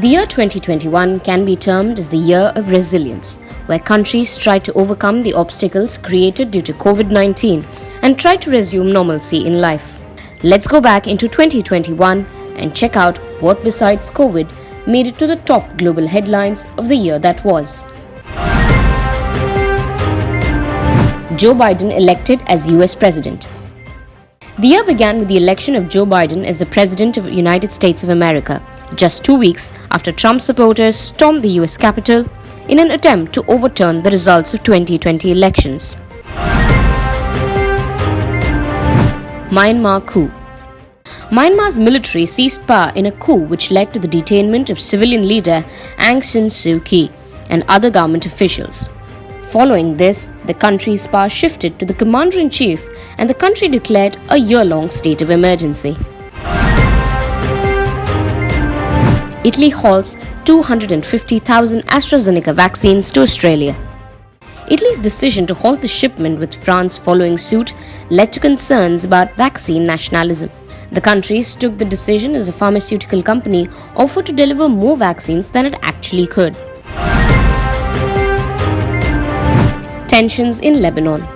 The year 2021 can be termed as the year of resilience, where countries tried to overcome the obstacles created due to COVID-19 and tried to resume normalcy in life. Let's go back into 2021 and check out what besides COVID made it to the top global headlines of the year that was. Joe Biden elected as US President. The year began with the election of Joe Biden as the President of the United States of America, just 2 weeks after Trump supporters stormed the US Capitol in an attempt to overturn the results of 2020 elections. Myanmar coup. Myanmar's military seized power in a coup which led to the detainment of civilian leader Aung San Suu Kyi and other government officials. Following this, the country's power shifted to the commander-in-chief and the country declared a year-long state of emergency. Italy halts 250,000 AstraZeneca vaccines to Australia. Italy's decision to halt the shipment, with France following suit, led to concerns about vaccine nationalism. The country took the decision as a pharmaceutical company offered to deliver more vaccines than it actually could. Tensions in Lebanon.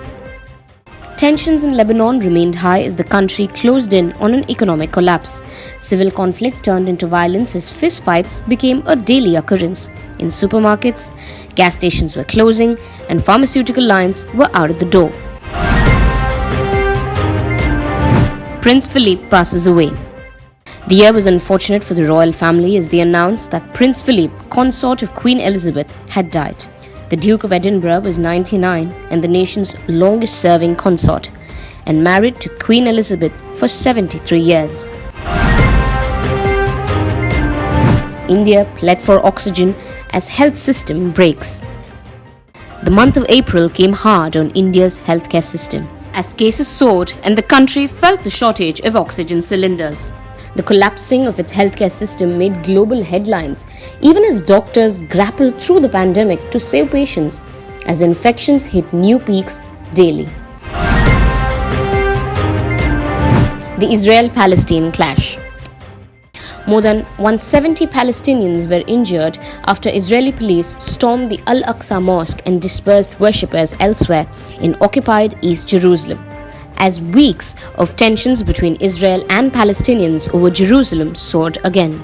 Tensions in Lebanon remained high as the country closed in on an economic collapse. Civil conflict turned into violence as fistfights became a daily occurrence. In supermarkets, gas stations were closing and pharmaceutical lines were out of the door. Prince Philip passes away. The year was unfortunate for the royal family as they announced that Prince Philip, consort of Queen Elizabeth, had died. The Duke of Edinburgh was 99 and the nation's longest-serving consort, and married to Queen Elizabeth for 73 years. India pled for oxygen as health system breaks. The month of April came hard on India's healthcare system as cases soared and the country felt the shortage of oxygen cylinders. The collapsing of its healthcare system made global headlines, even as doctors grappled through the pandemic to save patients as infections hit new peaks daily. The Israel-Palestine clash. More than 170 Palestinians were injured after Israeli police stormed the Al-Aqsa Mosque and dispersed worshippers elsewhere in occupied East Jerusalem, as weeks of tensions between Israel and Palestinians over Jerusalem soared again.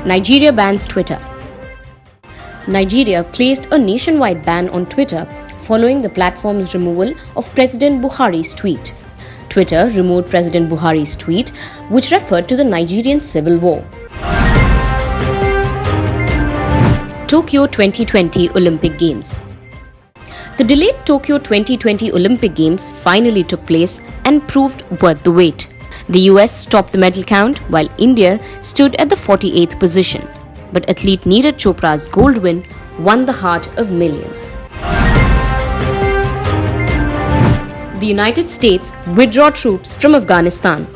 Nigeria bans Twitter. Nigeria placed a nationwide ban on Twitter following the platform's removal of President Buhari's tweet. Twitter removed President Buhari's tweet, which referred to the Nigerian civil war. Tokyo 2020 Olympic Games. The delayed Tokyo 2020 Olympic Games finally took place and proved worth the wait. The US stopped the medal count while India stood at the 48th position. But athlete Neeraj Chopra's gold win won the heart of millions. The United States withdraw troops from Afghanistan.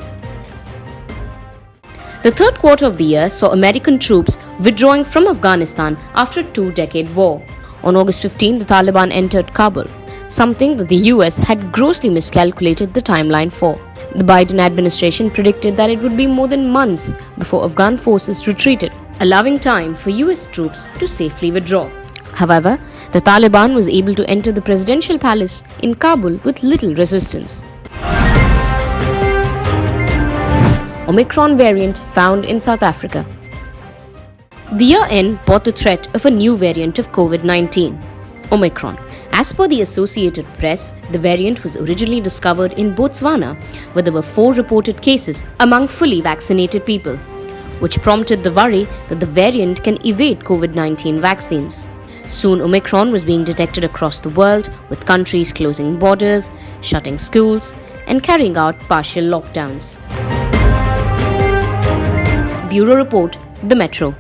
The third quarter of the year saw American troops withdrawing from Afghanistan after a two-decade war. On August 15, the Taliban entered Kabul, something that the US had grossly miscalculated the timeline for. The Biden administration predicted that it would be more than months before Afghan forces retreated, allowing time for US troops to safely withdraw. However, the Taliban was able to enter the presidential palace in Kabul with little resistance. Omicron variant found in South Africa. The year-end brought the threat of a new variant of COVID-19, Omicron. As per the Associated Press, the variant was originally discovered in Botswana, where there were 4 reported cases among fully vaccinated people, which prompted the worry that the variant can evade COVID-19 vaccines. Soon Omicron was being detected across the world, with countries closing borders, shutting schools, and carrying out partial lockdowns. Bureau Report, The Metro.